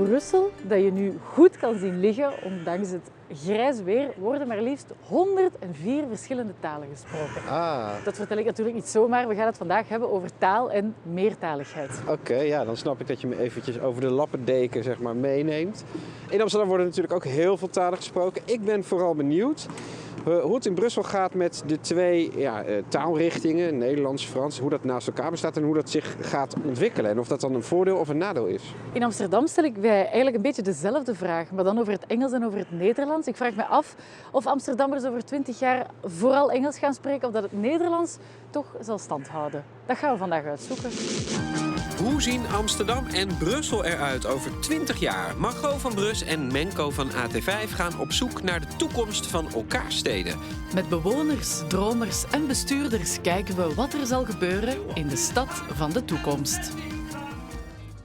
Brussel, dat je nu goed kan zien liggen, ondanks het grijs weer, worden maar liefst 104 verschillende talen gesproken. Dat vertel ik natuurlijk niet zomaar. We gaan het vandaag hebben over taal en meertaligheid. Oké, ja, dan snap ik dat je me eventjes over de lappendeken zeg maar, meeneemt. In Amsterdam worden natuurlijk ook heel veel talen gesproken. Ik ben vooral benieuwd hoe het in Brussel gaat met de twee taalrichtingen, Nederlands, Frans, hoe dat naast elkaar bestaat en hoe dat zich gaat ontwikkelen. En of dat dan een voordeel of een nadeel is. In Amsterdam stel ik mij eigenlijk een beetje dezelfde vraag, maar dan over het Engels en over het Nederlands. Ik vraag me af of Amsterdammers over 20 jaar vooral Engels gaan spreken of dat het Nederlands toch zal stand houden. Dat gaan we vandaag uitzoeken. Hoe zien Amsterdam en Brussel eruit over 20 jaar? Margot van Brus en Menko van AT5 gaan op zoek naar de toekomst van elkaars steden. Met bewoners, dromers en bestuurders kijken we wat er zal gebeuren in de stad van de toekomst.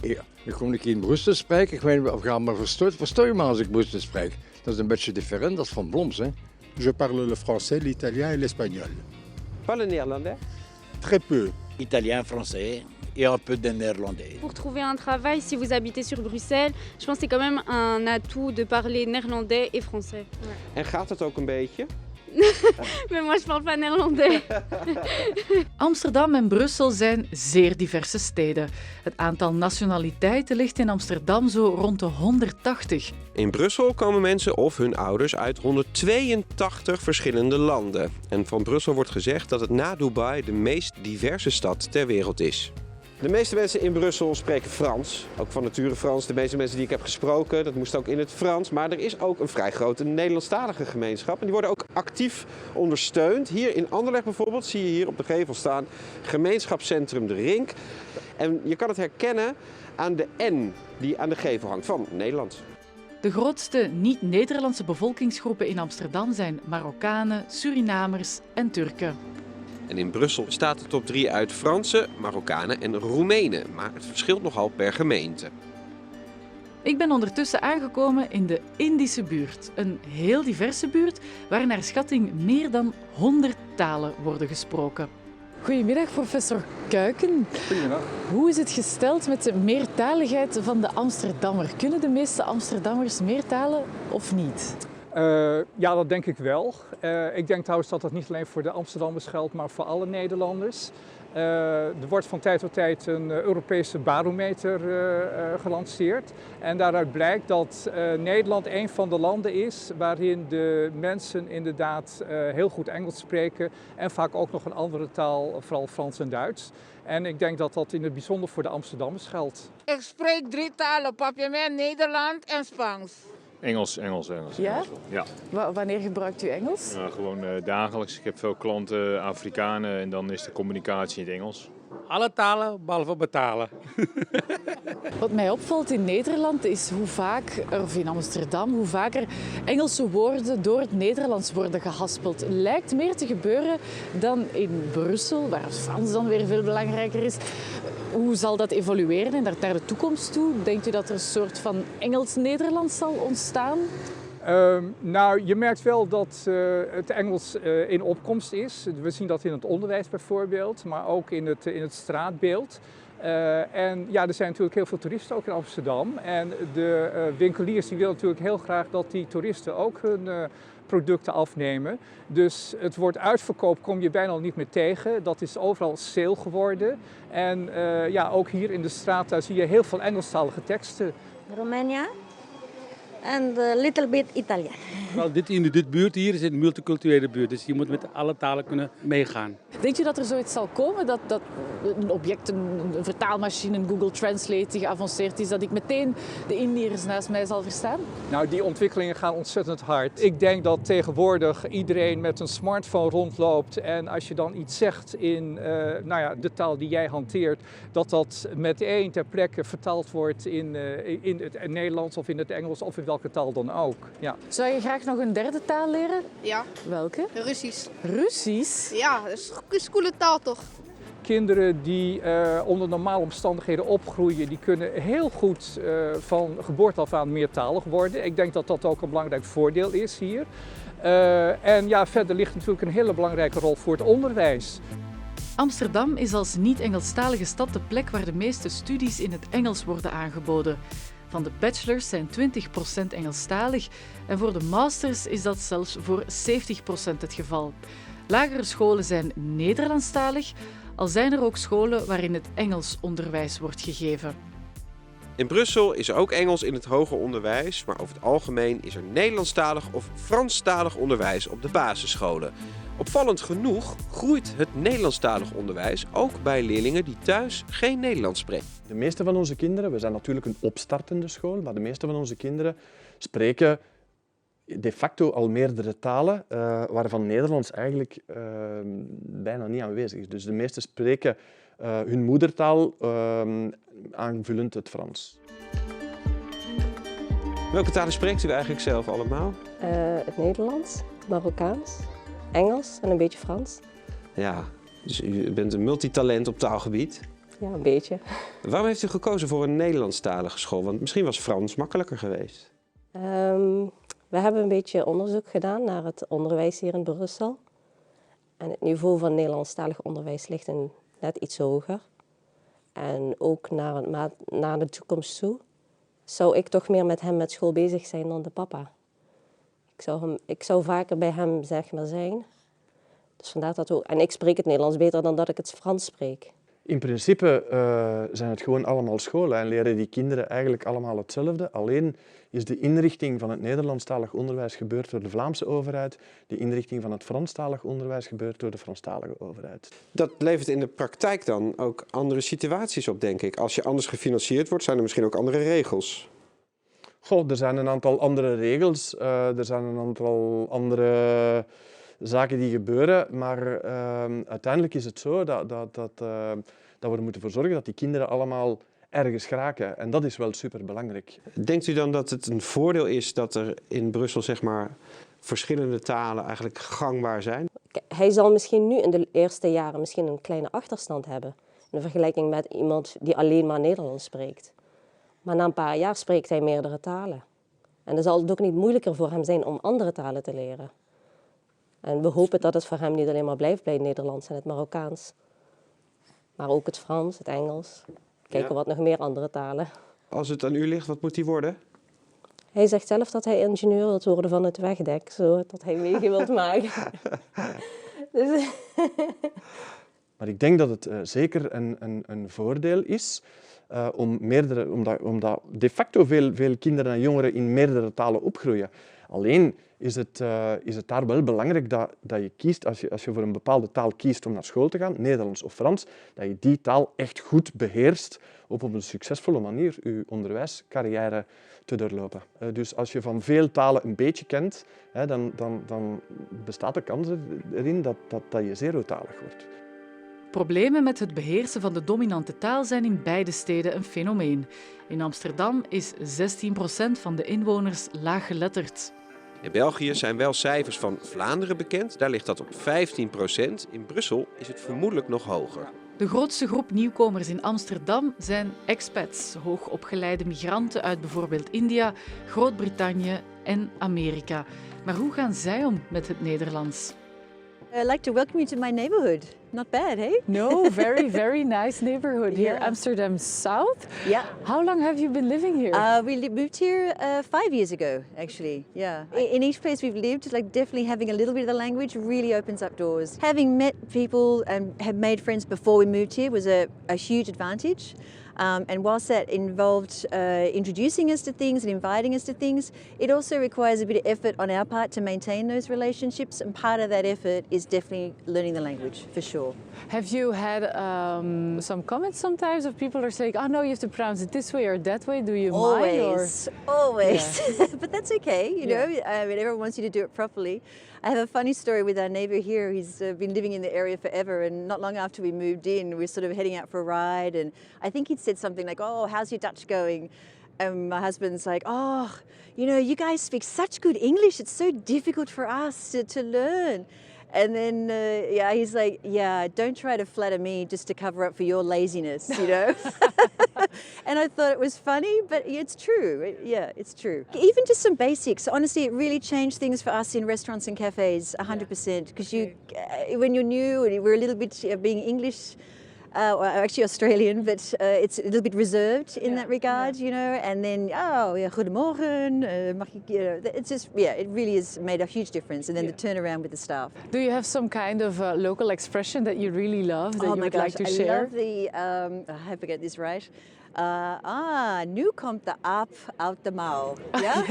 Ja, ik kom een keer in Brussel spreken. Ik weet niet of je me verstoor je me als ik Brussel spreek. Dat is een beetje different, dat is van Bloms. Hè? Je parle le français, l'italien et l'espagnol. Pas le néerlandais? Très peu. Italien, français et un peu de néerlandais. Pour trouver un travail, si vous habitez sur Bruxelles, je pense que c'est quand même un atout de parler néerlandais et français. Ouais. En gaat het ook een beetje? Mais moi je parle pas néerlandais. Amsterdam en Brussel zijn zeer diverse steden. Het aantal nationaliteiten ligt in Amsterdam zo rond de 180. In Brussel komen mensen of hun ouders uit 182 verschillende landen. En van Brussel wordt gezegd dat het na Dubai de meest diverse stad ter wereld is. De meeste mensen in Brussel spreken Frans. Ook van nature Frans. De meeste mensen die ik heb gesproken, dat moest ook in het Frans. Maar er is ook een vrij grote Nederlandstalige gemeenschap. En die worden ook actief ondersteund. Hier in Anderlecht bijvoorbeeld zie je hier op de gevel staan gemeenschapscentrum De Rink. En je kan het herkennen aan de N die aan de gevel hangt van Nederland. De grootste niet-Nederlandse bevolkingsgroepen in Amsterdam zijn Marokkanen, Surinamers en Turken. En in Brussel staat de top 3 uit Fransen, Marokkanen en Roemenen. Maar het verschilt nogal per gemeente. Ik ben ondertussen aangekomen in de Indische buurt. Een heel diverse buurt waar naar schatting meer dan 100 talen worden gesproken. Goedemiddag, professor Kuiken. Goedemiddag. Hoe is het gesteld met de meertaligheid van de Amsterdammer? Kunnen de meeste Amsterdammers meertalen of niet? Ja, dat denk ik wel. Ik denk trouwens dat dat niet alleen voor de Amsterdammers geldt, maar voor alle Nederlanders. Er wordt van tijd tot tijd een Europese barometer gelanceerd. En daaruit blijkt dat Nederland een van de landen is waarin de mensen inderdaad heel goed Engels spreken. En vaak ook nog een andere taal, vooral Frans en Duits. En ik denk dat dat in het bijzonder voor de Amsterdammers geldt. Ik spreek 3 talen, Papiament, Nederlands en Spaans. Engels. Ja? Ja. Wanneer gebruikt u Engels? Gewoon dagelijks. Ik heb veel klanten, Afrikanen en dan is de communicatie in het Engels. Alle talen, behalve betalen. Wat mij opvalt in Nederland is hoe vaak, of in Amsterdam, hoe vaker Engelse woorden door het Nederlands worden gehaspeld. Lijkt meer te gebeuren dan in Brussel, waar Frans dan weer veel belangrijker is. Hoe zal dat evolueren en naar de toekomst toe? Denkt u dat er een soort van Engels-Nederlands zal ontstaan? Nou, je merkt wel dat het Engels in opkomst is. We zien dat in het onderwijs bijvoorbeeld, maar ook in het straatbeeld. En ja, er zijn natuurlijk heel veel toeristen ook in Amsterdam. En de winkeliers die willen natuurlijk heel graag dat die toeristen ook hun producten afnemen. Dus het woord uitverkoop kom je bijna al niet meer tegen. Dat is overal sale geworden. En ja, ook hier in de straat daar zie je heel veel Engelstalige teksten. Romania en a little bit Italiaan. Wel, dit buurt hier is een multiculturele buurt, dus je moet met alle talen kunnen meegaan. Denkt u dat er zoiets zal komen, dat een object, een vertaalmachine, een Google Translate die geavanceerd is, dat ik meteen de Indiërs naast mij zal verstaan? Nou, die ontwikkelingen gaan ontzettend hard. Ik denk dat tegenwoordig iedereen met een smartphone rondloopt en als je dan iets zegt in nou ja, de taal die jij hanteert, dat meteen ter plekke vertaald wordt in het Nederlands of in het Engels of in welke taal dan ook. Ja. Zou je graag nog een derde taal leren? Ja. Welke? Russisch. Russisch? Ja, dat is een coole taal toch? Kinderen die onder normale omstandigheden opgroeien, die kunnen heel goed van geboorte af aan meertalig worden. Ik denk dat dat ook een belangrijk voordeel is hier. En ja, verder ligt natuurlijk een hele belangrijke rol voor het onderwijs. Amsterdam is als niet-Engelstalige stad de plek waar de meeste studies in het Engels worden aangeboden. Van de bachelors zijn 20% Engelstalig en voor de masters is dat zelfs voor 70% het geval. Lagere scholen zijn Nederlandstalig, al zijn er ook scholen waarin het Engels onderwijs wordt gegeven. In Brussel is er ook Engels in het hoger onderwijs, maar over het algemeen is er Nederlandstalig of Franstalig onderwijs op de basisscholen. Opvallend genoeg groeit het Nederlandstalig onderwijs ook bij leerlingen die thuis geen Nederlands spreken. De meeste van onze kinderen, we zijn natuurlijk een opstartende school, maar de meeste van onze kinderen spreken de facto al meerdere talen, waarvan Nederlands eigenlijk bijna niet aanwezig is. Dus de meesten spreken hun moedertaal, aanvullend het Frans. Welke talen spreekt u eigenlijk zelf allemaal? Het Nederlands, het Marokkaans, Engels en een beetje Frans. Ja, dus u bent een multitalent op taalgebied. Ja, een beetje. Waarom heeft u gekozen voor een Nederlandstalige school? Want misschien was Frans makkelijker geweest. We hebben een beetje onderzoek gedaan naar het onderwijs hier in Brussel. En het niveau van Nederlandstalig onderwijs ligt net iets hoger. En ook naar de toekomst toe zou ik toch meer met hem met school bezig zijn dan de papa. Ik zou vaker bij hem zeg maar zijn. Dus vandaar dat ook. En ik spreek het Nederlands beter dan dat ik het Frans spreek. In principe zijn het gewoon allemaal scholen en leren die kinderen eigenlijk allemaal hetzelfde. Alleen is de inrichting van het Nederlandstalig onderwijs gebeurd door de Vlaamse overheid. De inrichting van het Franstalig onderwijs gebeurt door de Franstalige overheid. Dat levert in de praktijk dan ook andere situaties op, denk ik. Als je anders gefinancierd wordt, zijn er misschien ook andere regels. Goh, er zijn een aantal andere regels, er zijn een aantal andere zaken die gebeuren, maar uiteindelijk is het zo dat we er moeten voor zorgen dat die kinderen allemaal ergens geraken. En dat is wel superbelangrijk. Denkt u dan dat het een voordeel is dat er in Brussel zeg maar, verschillende talen eigenlijk gangbaar zijn? Hij zal misschien nu in de eerste jaren misschien een kleine achterstand hebben in vergelijking met iemand die alleen maar Nederlands spreekt. Maar na een paar jaar spreekt hij meerdere talen. En dan zal het ook niet moeilijker voor hem zijn om andere talen te leren. En we hopen dat het voor hem niet alleen maar blijft bij het Nederlands en het Marokkaans. Maar ook het Frans, het Engels. Kijken wat nog meer andere talen. Als het aan u ligt, wat moet hij worden? Hij zegt zelf dat hij ingenieur wil worden van het wegdek, zodat hij wegen wil maken. Dus Maar ik denk dat het zeker een voordeel is omdat de facto veel kinderen en jongeren in meerdere talen opgroeien. Alleen is het daar wel belangrijk dat je kiest, als je voor een bepaalde taal kiest om naar school te gaan, Nederlands of Frans, dat je die taal echt goed beheerst op een succesvolle manier je onderwijscarrière te doorlopen. Dus als je van veel talen een beetje kent, dan bestaat de kans erin dat je zerotalig wordt. Problemen met het beheersen van de dominante taal zijn in beide steden een fenomeen. In Amsterdam is 16% van de inwoners laaggeletterd. In België zijn wel cijfers van Vlaanderen bekend, daar ligt dat op 15%. In Brussel is het vermoedelijk nog hoger. De grootste groep nieuwkomers in Amsterdam zijn expats, hoogopgeleide migranten uit bijvoorbeeld India, Groot-Brittannië en Amerika. Maar hoe gaan zij om met het Nederlands? I'd like to welcome you to my neighborhood. Not bad, hey? No, very, very nice neighborhood here, Yeah. Amsterdam South. Yeah. How long have you been living here? We moved here 5 years ago, actually. Yeah. In each place we've lived, like definitely having a little bit of the language really opens up doors. Having met people and have made friends before we moved here was a huge advantage. And whilst that involved introducing us to things and inviting us to things, it also requires a bit of effort on our part to maintain those relationships. And part of that effort is definitely learning the language, for sure. Have you had some comments sometimes of people are saying, oh no, you have to pronounce it this way or that way? Do you mind? Or? Always. Yeah. But that's okay, you know. I mean, everyone wants you to do it properly. I have a funny story with our neighbour here. He's been living in the area forever, and not long after we moved in, we're sort of heading out for a ride, and I think he'd said something like, oh, how's your Dutch going? And my husband's like, oh, you know, you guys speak such good English. It's so difficult for us to learn. And then, he's like, yeah, don't try to flatter me just to cover up for your laziness, you know? And I thought it was funny, but it's true. Yeah, it's true. Even just some basics. Honestly, it really changed things for us in restaurants and cafes, 100%. Because when you're new and we're a little bit being English, well, actually Australian, but it's a little bit reserved in that regard, you know. And then, oh, yeah, goedemorgen, mag ik, it's just, yeah, it really has made a huge difference. And then the turnaround with the staff. Do you have some kind of local expression that you really love that you would like to share? I love the, I hope I get this right. Nu komt de aap uit de mouw. Ja?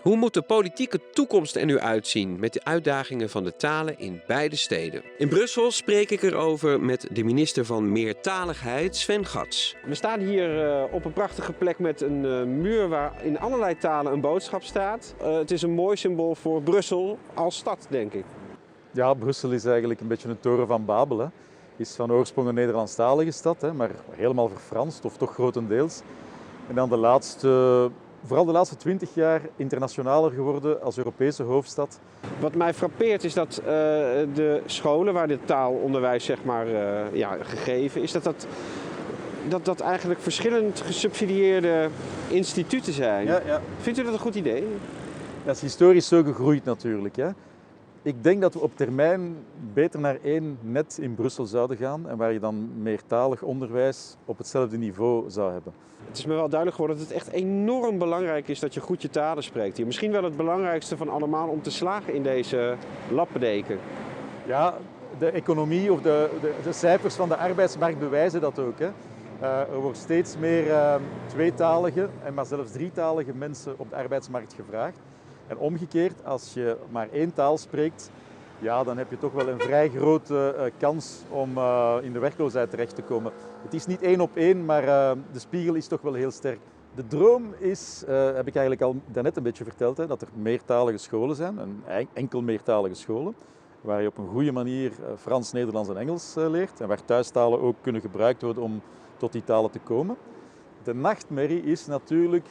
Hoe moet de politieke toekomst er nu uitzien met de uitdagingen van de talen in beide steden? In Brussel spreek ik erover met de minister van Meertaligheid, Sven Gatz. We staan hier op een prachtige plek met een muur waar in allerlei talen een boodschap staat. Het is een mooi symbool voor Brussel als stad, denk ik. Ja, Brussel is eigenlijk een beetje een toren van Babel. Hè. Is van oorsprong een Nederlandstalige stad, hè, maar helemaal verfranst, of toch grotendeels. En dan vooral de laatste 20 jaar internationaler geworden als Europese hoofdstad. Wat mij frappeert is dat de scholen waar dit taalonderwijs zeg maar, gegeven is, dat eigenlijk verschillend gesubsidieerde instituten zijn. Ja. Vindt u dat een goed idee? Dat is historisch zo gegroeid natuurlijk. Hè. Ik denk dat we op termijn beter naar één net in Brussel zouden gaan en waar je dan meertalig onderwijs op hetzelfde niveau zou hebben. Het is me wel duidelijk geworden dat het echt enorm belangrijk is dat je goed je talen spreekt hier. Misschien wel het belangrijkste van allemaal om te slagen in deze lappendeken. Ja, de economie of de cijfers van de arbeidsmarkt bewijzen dat ook. Hè. Er wordt steeds meer tweetalige en maar zelfs drietalige mensen op de arbeidsmarkt gevraagd. En omgekeerd, als je maar één taal spreekt, ja, dan heb je toch wel een vrij grote kans om in de werkloosheid terecht te komen. Het is niet 1 op 1, maar de spiegel is toch wel heel sterk. De droom is, heb ik eigenlijk al daarnet een beetje verteld, hè, dat er meertalige scholen zijn, enkel meertalige scholen, waar je op een goede manier Frans, Nederlands en Engels leert en waar thuistalen ook kunnen gebruikt worden om tot die talen te komen. De nachtmerrie is natuurlijk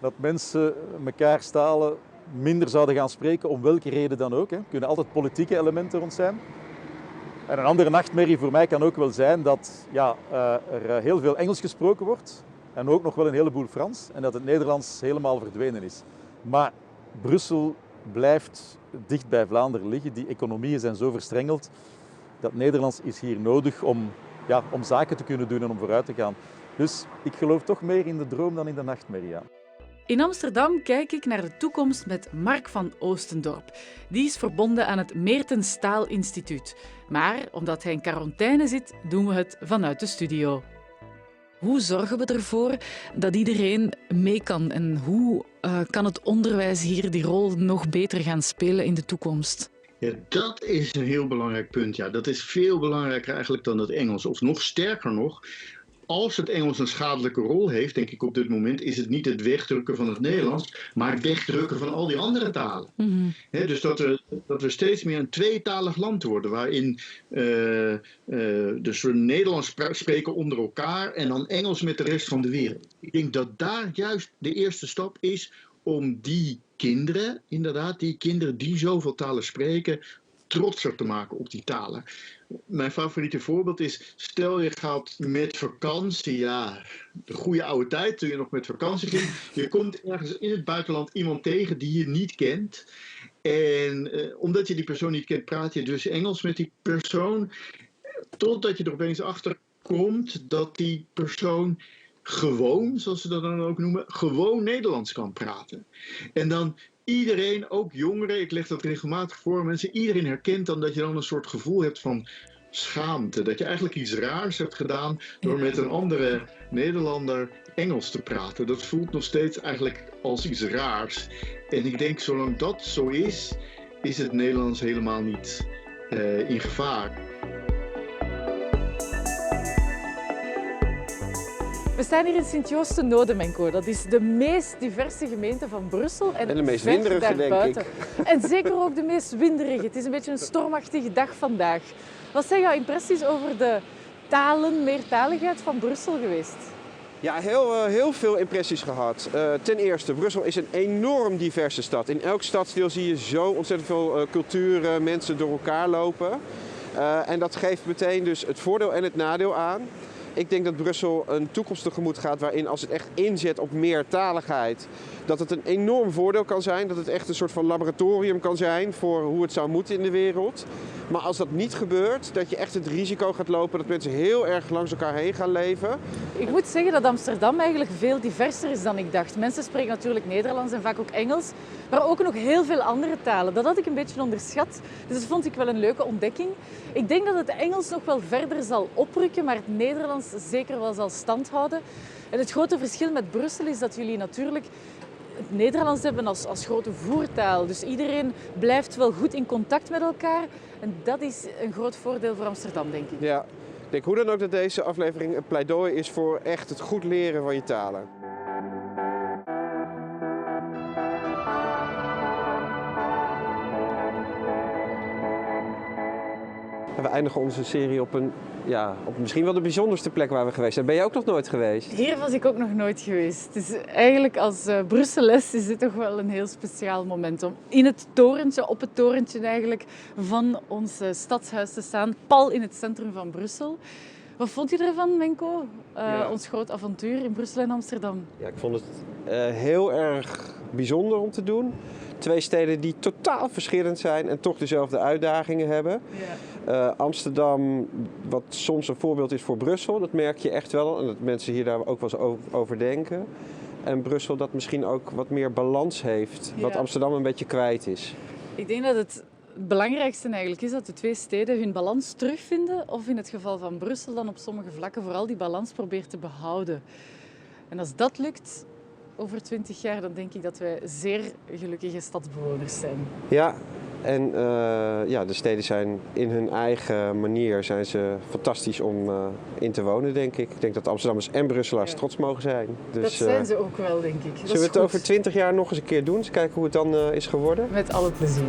dat mensen mekaars talen minder zouden gaan spreken, om welke reden dan ook. Hè. Er kunnen altijd politieke elementen rond zijn. En een andere nachtmerrie voor mij kan ook wel zijn dat er heel veel Engels gesproken wordt en ook nog wel een heleboel Frans en dat het Nederlands helemaal verdwenen is. Maar Brussel blijft dicht bij Vlaanderen liggen. Die economieën zijn zo verstrengeld dat Nederlands is hier nodig om zaken te kunnen doen en om vooruit te gaan. Dus ik geloof toch meer in de droom dan in de nachtmerrie. Ja. In Amsterdam kijk ik naar de toekomst met Mark van Oostendorp. Die is verbonden aan het Meertens Taalinstituut. Maar omdat hij in quarantaine zit, doen we het vanuit de studio. Hoe zorgen we ervoor dat iedereen mee kan? En hoe kan het onderwijs hier die rol nog beter gaan spelen in de toekomst? Ja, dat is een heel belangrijk punt. Ja, dat is veel belangrijker eigenlijk dan het Engels. Of nog sterker nog, als het Engels een schadelijke rol heeft, denk ik op dit moment, is het niet het wegdrukken van het Nederlands, maar het wegdrukken van al die andere talen. Mm-hmm. Dus dat we steeds meer een tweetalig land worden, waarin dus we Nederlands spreken onder elkaar en dan Engels met de rest van de wereld. Ik denk dat daar juist de eerste stap is om die kinderen, inderdaad, die kinderen die zoveel talen spreken, trotser te maken op die talen. Mijn favoriete voorbeeld is, stel je gaat met vakantie, ja, de goede oude tijd toen je nog met vakantie ging. Je komt ergens in het buitenland iemand tegen die je niet kent. En omdat je die persoon niet kent, praat je dus Engels met die persoon. Totdat je er opeens achter komt dat die persoon gewoon, zoals ze dat dan ook noemen, gewoon Nederlands kan praten. En dan iedereen, ook jongeren, ik leg dat regelmatig voor mensen, iedereen herkent dan dat je dan een soort gevoel hebt van schaamte. Dat je eigenlijk iets raars hebt gedaan door met een andere Nederlander Engels te praten. Dat voelt nog steeds eigenlijk als iets raars. En ik denk, zolang dat zo is het Nederlands helemaal niet in gevaar. We staan hier in Sint-Joost-de-Nodemenko. Dat is de meest diverse gemeente van Brussel. En de meest ver winderige, daarbuiten. denk ik. En zeker ook de meest winderige. Het is een beetje een stormachtige dag vandaag. Wat zijn jouw impressies over de meertaligheid van Brussel geweest? Ja, heel veel impressies gehad. Ten eerste, Brussel is een enorm diverse stad. In elk stadsdeel zie je zo ontzettend veel culturen, mensen door elkaar lopen. En dat geeft meteen dus het voordeel en het nadeel aan. Ik denk dat Brussel een toekomst tegemoet gaat waarin als het echt inzet op meertaligheid, dat het een enorm voordeel kan zijn. Dat het echt een soort van laboratorium kan zijn voor hoe het zou moeten in de wereld. Maar als dat niet gebeurt, dat je echt het risico gaat lopen dat mensen heel erg langs elkaar heen gaan leven. Ik moet zeggen dat Amsterdam eigenlijk veel diverser is dan ik dacht. Mensen spreken natuurlijk Nederlands en vaak ook Engels, maar ook nog heel veel andere talen. Dat had ik een beetje onderschat, dus dat vond ik wel een leuke ontdekking. Ik denk dat het Engels nog wel verder zal oprukken, maar het Nederlands zeker wel zal stand houden. En het grote verschil met Brussel is dat jullie natuurlijk het Nederlands hebben als grote voertaal. Dus iedereen blijft wel goed in contact met elkaar. En dat is een groot voordeel voor Amsterdam, denk ik. Ja, ik denk hoe dan ook dat deze aflevering een pleidooi is voor echt het goed leren van je talen. We eindigen onze serie op misschien wel de bijzonderste plek waar we geweest zijn. Ben jij ook nog nooit geweest? Hier was ik ook nog nooit geweest. Dus eigenlijk als Brusseles is dit toch wel een heel speciaal moment om in het torentje, op het torentje eigenlijk, van ons stadshuis te staan, pal in het centrum van Brussel. Wat vond je ervan, Menko? Ons groot avontuur in Brussel en Amsterdam. Ja, ik vond het heel erg bijzonder om te doen. 2 steden die totaal verschillend zijn en toch dezelfde uitdagingen hebben. Ja. Amsterdam, wat soms een voorbeeld is voor Brussel, dat merk je echt wel. En dat mensen hier daar ook wel eens over denken. En Brussel dat misschien ook wat meer balans heeft, wat Amsterdam een beetje kwijt is. Ik denk dat het belangrijkste eigenlijk is dat de 2 steden hun balans terugvinden. Of in het geval van Brussel dan op sommige vlakken vooral die balans probeert te behouden. En als dat lukt over 20 jaar, dan denk ik dat wij zeer gelukkige stadsbewoners zijn. Ja, en de steden zijn in hun eigen manier zijn ze fantastisch om in te wonen, denk ik. Ik denk dat Amsterdammers en Brusselaars trots mogen zijn. Dus, dat zijn ze ook wel, denk ik. Zullen we het over 20 jaar nog eens een keer doen? Eens kijken hoe het dan is geworden? Met alle plezier.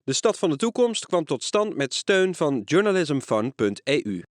De Stad van de Toekomst kwam tot stand met steun van journalismfund.eu.